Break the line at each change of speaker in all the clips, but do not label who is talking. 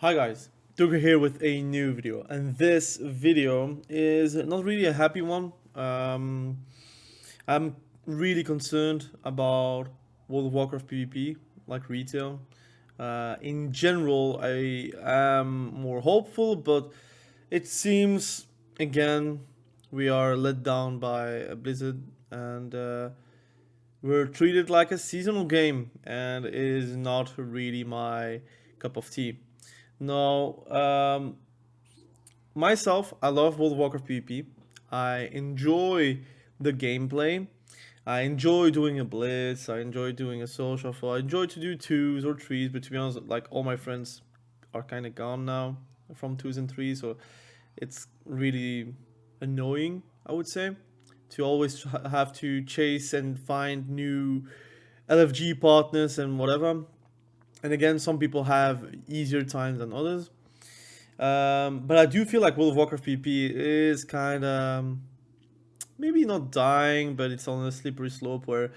Hi guys, Duga here with a new video, and this video is not really a happy one. I'm really concerned about World of Warcraft PvP, like retail. In general, I am more hopeful, but it seems again we are let down by a Blizzard, and we're treated like a seasonal game, and it is not really my cup of tea. No, myself, I love World of Warcraft PvP. I enjoy the gameplay. I enjoy doing a blitz. I enjoy doing a soul shuffle. I enjoy to do twos or threes, but to be honest, like all my friends are kind of gone now from twos and threes, so it's really annoying, I would say, to always have to chase and find new LFG partners and whatever. And again, some people have easier times than others. But I do feel like World of Warcraft PvP is kind of maybe not dying, but it's on a slippery slope where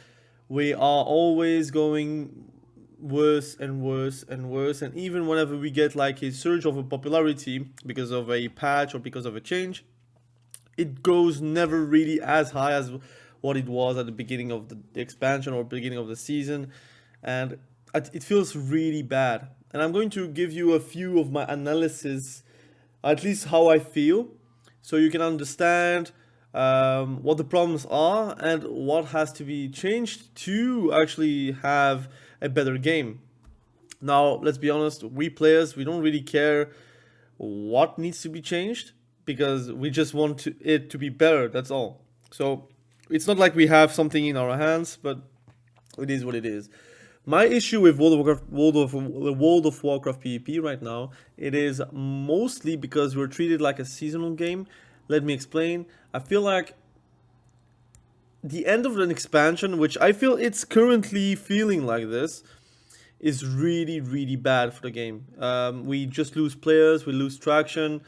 we are always going worse and worse and worse. And even whenever we get like a surge of a popularity because of a patch or because of a change, it goes never really as high as what it was at the beginning of the expansion or beginning of the season. And it feels really bad. And I'm going to give you a few of my analysis, at least how I feel, so you can understand what the problems are and what has to be changed to actually have a better game. Now, let's be honest, we players, we don't really care what needs to be changed because we just want it to be better, that's all. So it's not like we have something in our hands, but it is what it is. My issue with World of Warcraft PvP right now, it is mostly because we're treated like a seasonal game. Let me explain. I feel like the end of an expansion, which I feel it's currently feeling like this, is really, really bad for the game. We just lose players, we lose traction.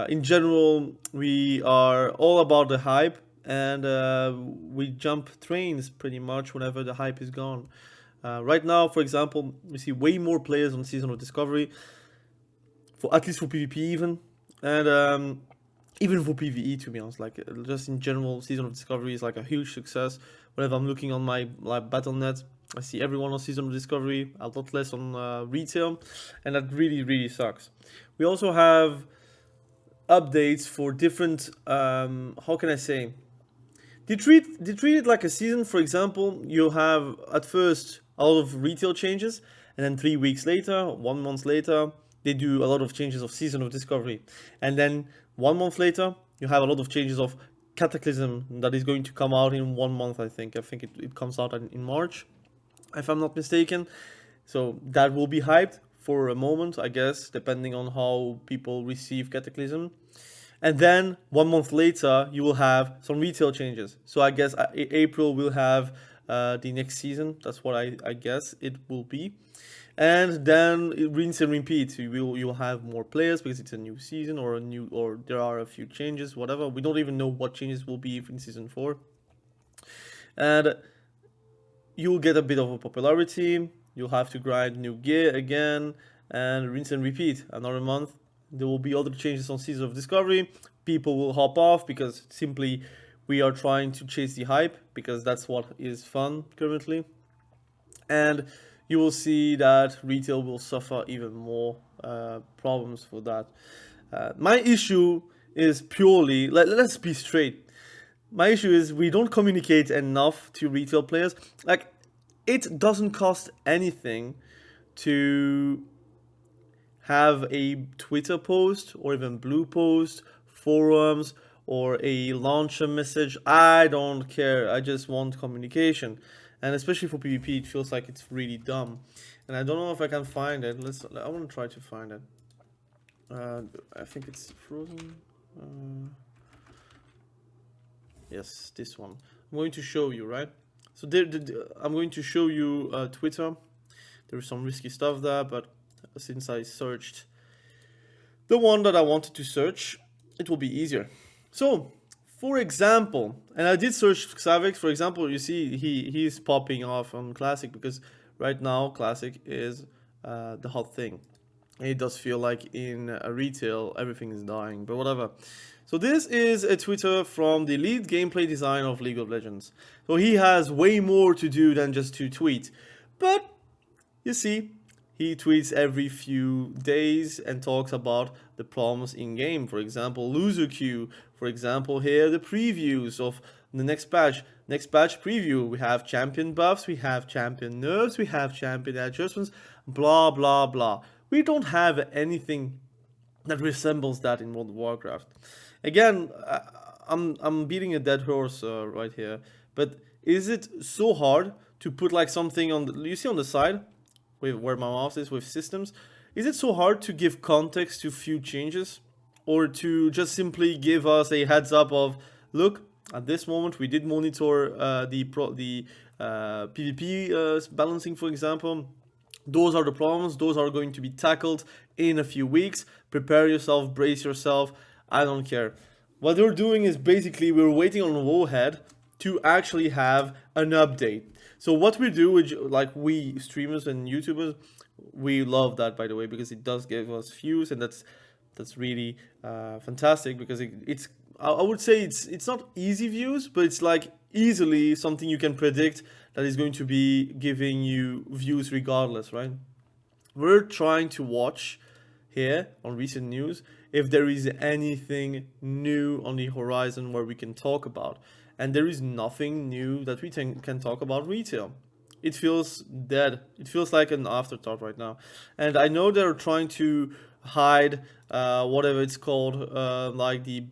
In general, we are all about the hype, and we jump trains pretty much whenever the hype is gone. Right now, for example, we see way more players on Season of Discovery, for at least for PvP even, and even for PvE, to be honest. Like just in general, Season of Discovery is like a huge success. Whenever I'm looking on my like BattleNet, I see everyone on Season of Discovery, a lot less on retail, and that really, really sucks. We also have updates for different. How can I say? They treat it like a season. For example, you have at first a lot of retail changes, and then 3 weeks later, 1 month later, they do a lot of changes of Season of Discovery, and then 1 month later, you have a lot of changes of Cataclysm that is going to come out in 1 month. I think it comes out in March, if I'm not mistaken. So that will be hyped for a moment, I guess, depending on how people receive Cataclysm. And then 1 month later, you will have some retail changes. So I guess April will have the next season. That's what I guess it will be. And then it rinse and repeat. You'll have more players because it's a new season or there are a few changes, whatever. We don't even know what changes will be in season 4. And you'll get a bit of a popularity. You'll have to grind new gear again and rinse and repeat another month. There will be other changes on Season of Discovery. People will hop off because simply we are trying to chase the hype because that's what is fun currently. And you will see that retail will suffer even more problems for that. My issue is purely, let's be straight. My issue is we don't communicate enough to retail players. Like, it doesn't cost anything to have a Twitter post or even blue post, forums, or a launcher message. I don't care. I just want communication. And especially for PvP, it feels like it's really dumb. And I don't know if I can find it. I want to try to find it. I think it's frozen. Yes, this one. I'm going to show you, right? So I'm going to show you Twitter. There's some risky stuff there, but since I searched the one that I wanted to search, it will be easier. So, for example, and I did search Xavix, for example, you see he's popping off on Classic because right now Classic is the hot thing. It does feel like in retail everything is dying, but whatever. So this is a Twitter from the lead gameplay designer of League of Legends. So he has way more to do than just to tweet. But you see, he tweets every few days and talks about the problems in game. For example, loser queue. For example, here the previews of the next patch. Next patch preview. We have champion buffs, we have champion nerfs, we have champion adjustments, blah blah blah. We don't have anything that resembles that in World of Warcraft. Again, I'm beating a dead horse right here, but is it so hard to put like something on the, you see on the side with where my mouse is with systems? Is it so hard to give context to few changes, or to just simply give us a heads up of, look, at this moment we did monitor the PvP balancing, for example. Those are the problems. Those are going to be tackled in a few weeks. Prepare yourself, brace yourself. I don't care. What they're doing is basically we're waiting on Wowhead to actually have an update. So what we do, which like we streamers and YouTubers, we love that, by the way, because it does give us views, and that's really fantastic, because it's I would say it's not easy views, but it's like easily something you can predict that is going to be giving you views regardless, right? We're trying to watch here on recent news if there is anything new on the horizon where we can talk about. And there is nothing new that we can talk about retail. It feels dead. It feels like an afterthought right now. And I know they're trying to hide whatever it's called, like the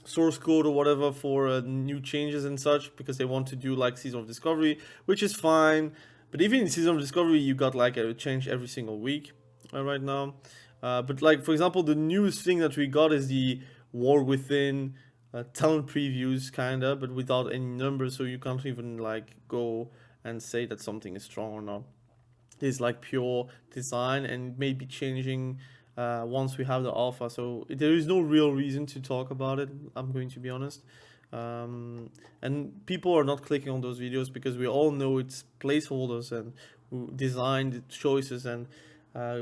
source code or whatever for new changes and such, because they want to do like Season of Discovery, which is fine. But even in Season of Discovery, you got like a change every single week right now. But like, for example, the newest thing that we got is the War Within talent previews, kinda, but without any numbers, so you can't even like go and say that something is strong or not. It's like pure design, and maybe changing once we have the alpha. So there is no real reason to talk about it, I'm going to be honest. And people are not clicking on those videos because we all know it's placeholders and design choices, and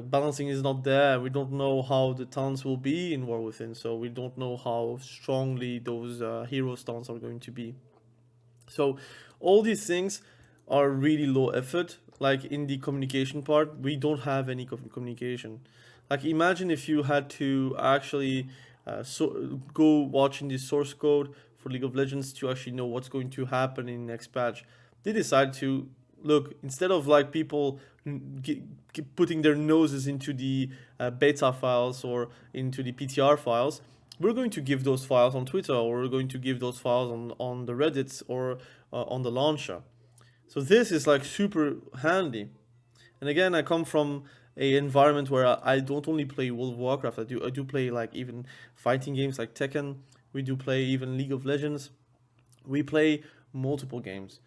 balancing is not there. We don't know how the talents will be in War Within, so we don't know how strongly those hero stance are going to be. So all these things are really low effort. Like in the communication part, we don't have any communication. Like imagine if you had to actually go watching the source code for League of Legends to actually know what's going to happen in next patch. They decide to look, instead of like people putting their noses into the beta files or into the PTR files, we're going to give those files on Twitter, or we're going to give those files on the Reddits, or on the launcher. So this is like super handy. And again, I come from a environment where I don't only play World of Warcraft. I do play like even fighting games like Tekken. We do play even League of Legends. We play multiple games.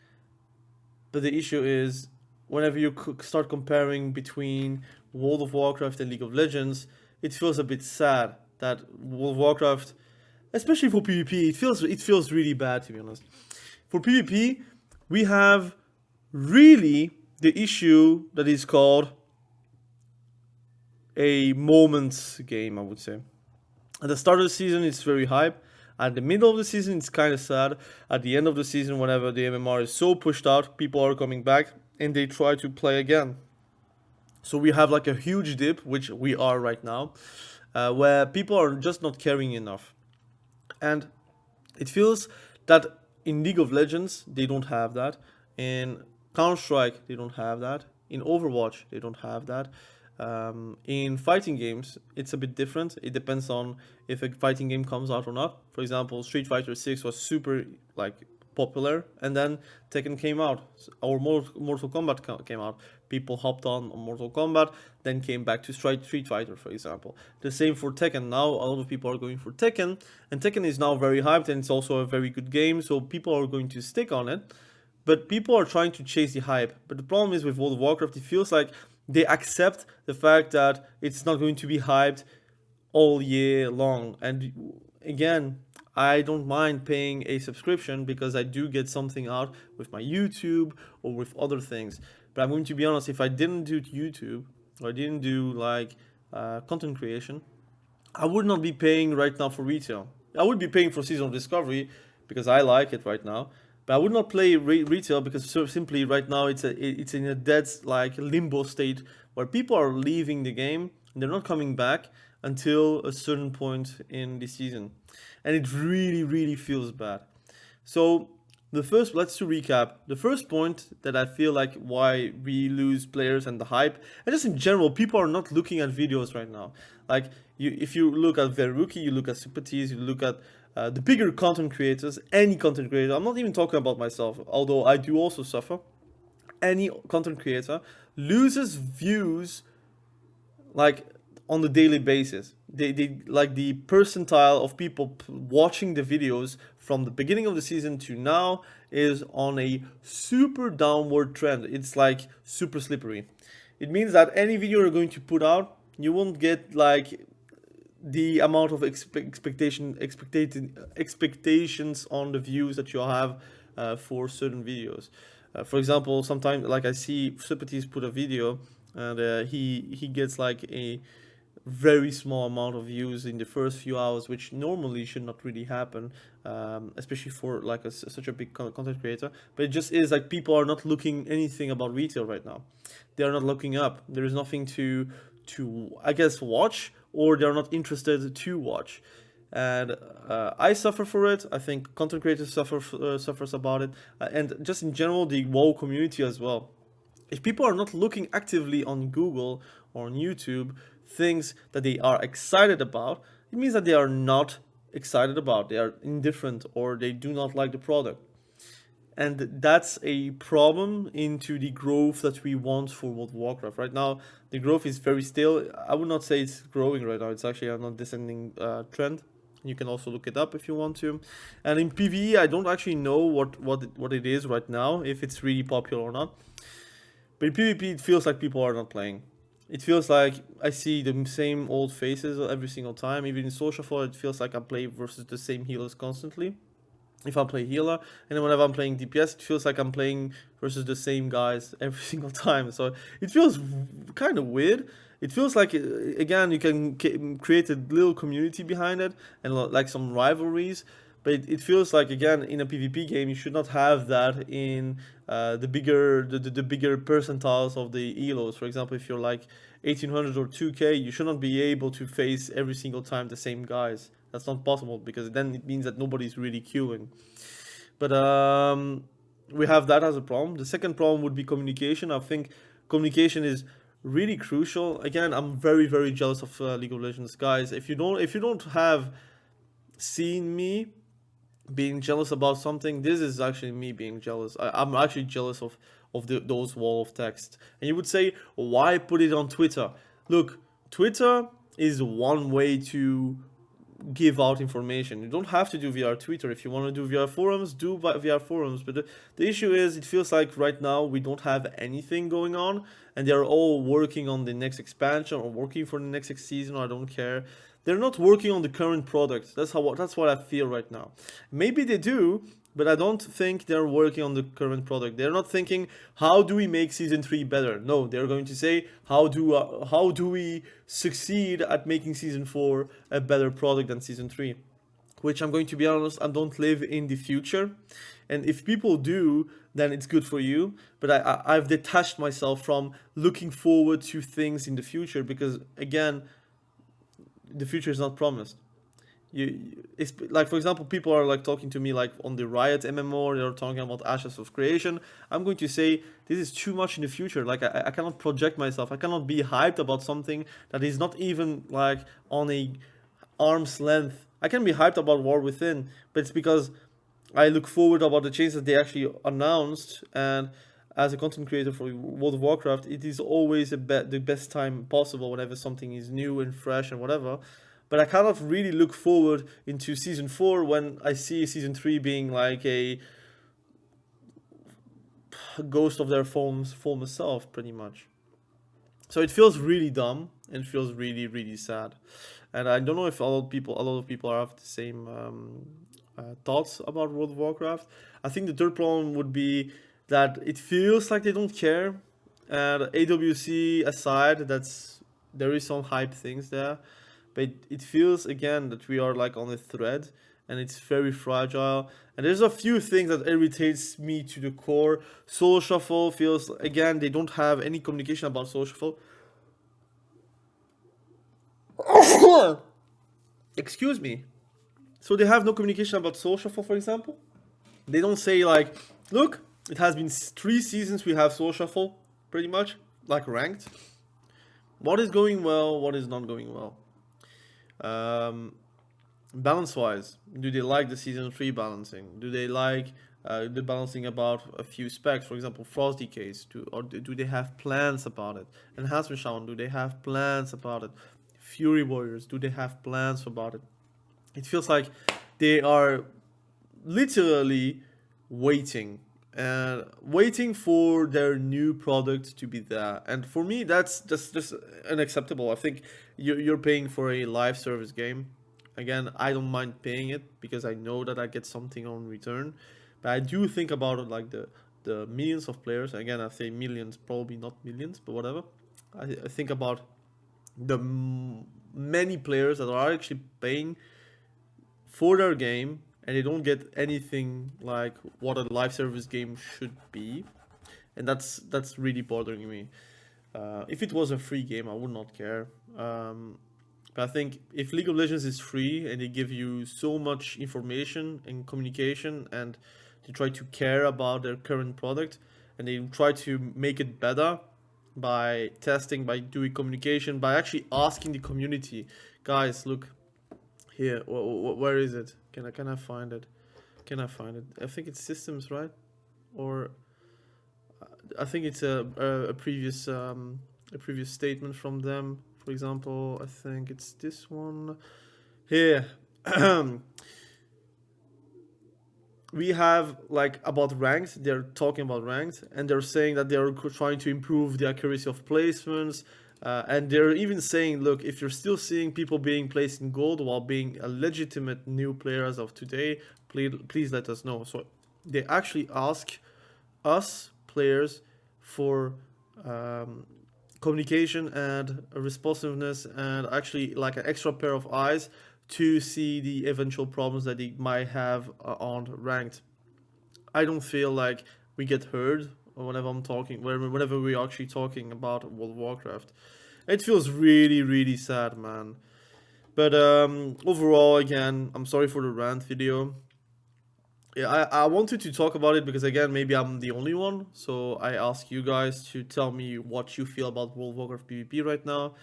But the issue is, whenever you start comparing between World of Warcraft and League of Legends, it feels a bit sad that World of Warcraft, especially for PvP, it feels really bad, to be honest. For PvP, we have really the issue that is called a moments game, I would say. At the start of the season, it's very hype. At the middle of the season, it's kind of sad. At the end of the season, whenever the MMR is so pushed out, people are coming back and they try to play again. So we have like a huge dip, which we are right now, where people are just not caring enough. And it feels that in League of Legends, they don't have that. In Counter-Strike, they don't have that. In Overwatch, they don't have that. In fighting games, it's a bit different. It depends on if a fighting game comes out or not. For example, Street Fighter 6 was super like popular, and then Tekken came out, or Mortal Kombat came out. People hopped on Mortal Kombat, then came back to Street Fighter, for example. The same for Tekken. Now a lot of people are going for Tekken, and Tekken is now very hyped, and it's also a very good game, so people are going to stick on it. But people are trying to chase the hype. But the problem is with World of Warcraft, it feels like they accept the fact that it's not going to be hyped all year long. And again, I don't mind paying a subscription because I do get something out with my YouTube or with other things. But I'm going to be honest, if I didn't do YouTube, or I didn't do like content creation, I would not be paying right now for retail. I would be paying for seasonal discovery because I like it right now, but I would not play retail because simply right now it's in a dead like limbo state where people are leaving the game and they're not coming back until a certain point in the season, and it really feels bad. So the first, let's to recap. The first point that I feel like why we lose players and the hype, and just in general, people are not looking at videos right now. Like if you look at Veruki, you look at Sympathies, you look at the bigger content creators, any content creator. I'm not even talking about myself, although I do also suffer. Any content creator loses views like on the daily basis. They like the percentile of people watching the videos from the beginning of the season to now is on a super downward trend. It's like super slippery. It means that any video you're going to put out, you won't get like the amount of expectations on the views that you have for certain videos. For example, sometimes like I see Sympathies put a video and he gets like a very small amount of views in the first few hours, which normally should not really happen, especially for like such a big content creator. But it just is like people are not looking anything about retail right now. They are not looking up. There is nothing to I guess watch, or they are not interested to watch. And I suffer for it. I think content creators suffers about it, and just in general the WoW community as well. If people are not looking actively on Google or on YouTube things that they are excited about, it means that they are not excited about. They are indifferent or they do not like the product. And that's a problem into the growth that we want for World of Warcraft. Right now, the growth is very still. I would not say it's growing right now. It's actually on a descending trend. You can also look it up if you want to. And in PvE, I don't actually know what it is right now, if it's really popular or not. But in PvP, it feels like people are not playing. It feels like I see the same old faces every single time. Even in social fall, it feels like I play versus the same healers constantly. If I play healer, and then whenever I'm playing DPS, it feels like I'm playing versus the same guys every single time. So it feels kind of weird. It feels like again you can create a little community behind it and like some rivalries. But it feels like again in a PvP game you should not have that in the bigger percentiles of the elos. For example, if you're like 1800 or 2k, you should not be able to face every single time the same guys. That's not possible because then it means that nobody's really queuing. But we have that as a problem. The second problem would be communication. I think communication is really crucial. Again, I'm very jealous of League of Legends guys. If you don't have seen me being jealous about something, this is actually me being jealous. I'm actually jealous of those wall of text. And you would say, why put it on Twitter? Look, Twitter is one way to give out information. You don't have to do via Twitter. If you want to do via forums, do via forums. But the issue is, it feels like right now we don't have anything going on, and they're all working on the next expansion or working for the next season. Or I don't care. They're not working on the current product. That's what I feel right now. Maybe they do, but I don't think they're working on the current product. They're not thinking, how do we make season 3 better? No, they're going to say, how do we succeed at making season 4 a better product than season 3? Which, I'm going to be honest, I don't live in the future. And if people do, then it's good for you. But I've detached myself from looking forward to things in the future because, again, the future is not promised. It's like, for example, people are like talking to me like on the Riot MMO, they're talking about Ashes of Creation. I'm going to say this is too much in the future. Like I cannot project myself. I cannot be hyped about something that is not even like on a arm's length. I can be hyped about War Within, but it's because I look forward about the changes that they actually announced. And as a content creator for World of Warcraft, it is always the best time possible whenever something is new and fresh and whatever. But I cannot really look forward into season 4 when I see season 3 being like a ghost of their former self, pretty much. So it feels really dumb and feels really sad. And I don't know if a lot of people have the same thoughts about World of Warcraft. I think the third problem would be that it feels like they don't care. And AWC aside, there is some hype things there, but it feels again that we are like on a thread, and it's very fragile. And there's a few things that irritates me to the core. Soul Shuffle feels, again, they don't have any communication about Soul Shuffle. Excuse me. So they have no communication about Soul Shuffle, for example. They don't say like, look, it has been 3 seasons we have Soul Shuffle, pretty much, like ranked. What is going well, what is not going well? Balance-wise, do they like the Season 3 balancing? Do they like the balancing about a few specs, for example, Frost Decays? Or do they have plans about it? Enhancement Shaman, do they have plans about it? Fury Warriors, do they have plans about it? It feels like they are literally waiting for their new product to be there, and for me that's just unacceptable. I think you're paying for a live service game. Again, I don't mind paying it because I know that I get something on return, but I do think about it like the millions of players. Again, I say millions, probably not millions, but whatever. I think about the many players that are actually paying for their game, and they don't get anything like what a live service game should be, and that's really bothering me. If it was a free game, I would not care. But I think if League of Legends is free and they give you so much information and communication, and they try to care about their current product, and they try to make it better by testing, by doing communication, by actually asking the community, guys, look here, where is it? Can I find it? Can I find it? I think it's systems, right? Or I think it's a previous statement from them. For example, I think it's this one here. We have like about ranked. They're talking about ranked, and they're saying that they're trying to improve the accuracy of placements. And they're even saying, look, if you're still seeing people being placed in gold while being a legitimate new player as of today, please let us know. So they actually ask us players for communication and responsiveness, and actually like an extra pair of eyes to see the eventual problems that they might have on ranked. I don't feel like we get heard whenever whenever we're actually talking about World of Warcraft. It feels really, really sad, man. But overall, again, I'm sorry for the rant video. Yeah, I wanted to talk about it because, again, maybe I'm the only one. So I ask you guys to tell me what you feel about World of Warcraft PvP right now.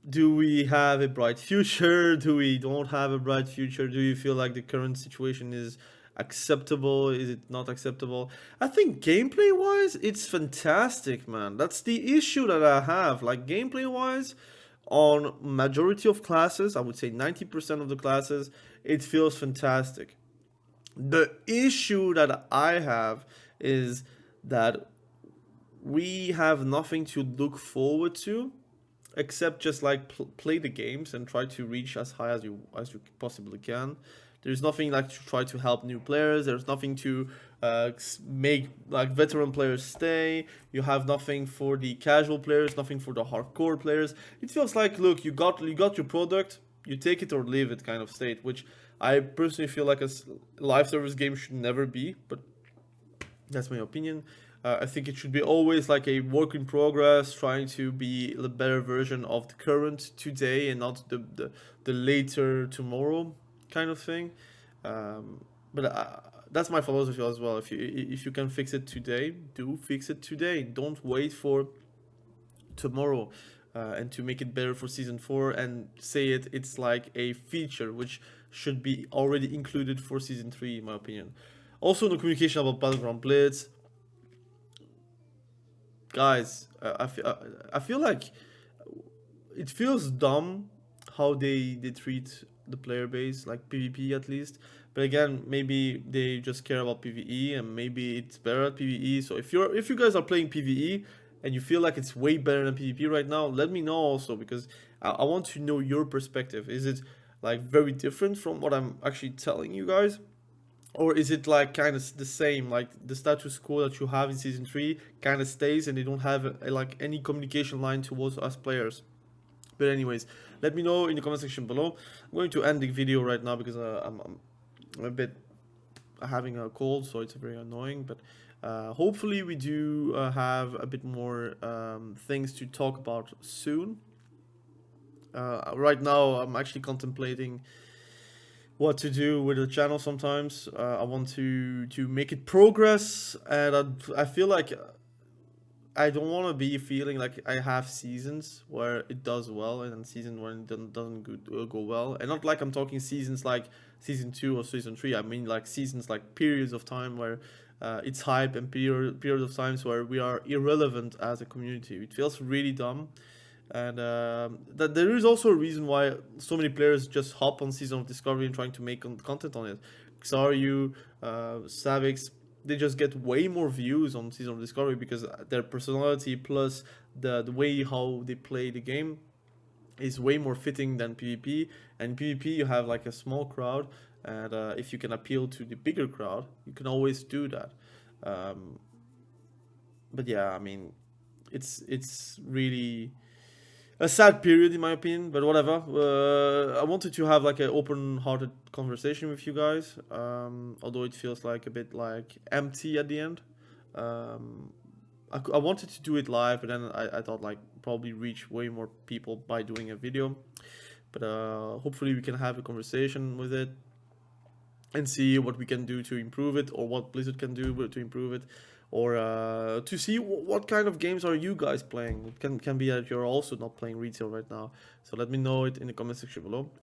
Do we have a bright future? Do we don't have a bright future? Do you feel like the current situation is acceptable? Is it not acceptable? I think gameplay wise, it's fantastic, man. That's the issue that I have. Like gameplay wise, on majority of classes, I would say 90% of the classes, it feels fantastic. The issue that I have is that we have nothing to look forward to except just like play the games and try to reach as high as you possibly can. There's nothing like to try to help new players. There's nothing to make like veteran players stay. You have nothing for the casual players, nothing for the hardcore players. It feels like, look, you got your product, you take it or leave it kind of state, which I personally feel like a live service game should never be, but that's my opinion. I think it should be always like a work in progress, trying to be the better version of the current today and not the later tomorrow kind of thing. But that's my philosophy as well. If you can fix it today, do fix it today. Don't wait for tomorrow and to make it better for season 4 and say it's like a feature which should be already included for season 3, in my opinion. Also, the communication about Battleground Blitz. Guys, I feel like it feels dumb how they treat the player base, like PvP at least. But again, maybe they just care about PvE, and maybe it's better at PvE. So if you guys are playing PvE and you feel like it's way better than PvP right now, let me know also, because I want to know your perspective. Is it like very different from what I'm actually telling you guys? Or is it like kind of the same, like the status quo that you have in season 3 kind of stays, and they don't have like any communication line towards us players? But anyways, let me know in the comment section below. I'm going to end the video right now because I'm a bit having a cold, so it's very annoying. But hopefully we do have a bit more things to talk about soon. Right now, I'm actually contemplating what to do with the channel. Sometimes I want to make it progress, and I feel like I don't want to be feeling like I have seasons where it does well and then season when it doesn't go well. And not like I'm talking seasons like season 2 or season 3. I mean like seasons, like periods of time where it's hype, and period of times where we are irrelevant as a community. It feels really dumb. And that there is also a reason why so many players just hop on Season of Discovery and trying to make content on it. Xaryu, Savix, they just get way more views on Season of Discovery because their personality plus the way how they play the game is way more fitting than PvP. And PvP, you have like a small crowd, and if you can appeal to the bigger crowd, you can always do that. But yeah, I mean, it's really a sad period in my opinion, but whatever. I wanted to have like an open-hearted conversation with you guys, although it feels like a bit like empty at the end. I wanted to do it live, but then I thought like probably reach way more people by doing a video. But hopefully we can have a conversation with it and see what we can do to improve it, or what Blizzard can do to improve it, or to see what kind of games are you guys playing. It can be that you're also not playing retail right now. So let me know it in the comment section below.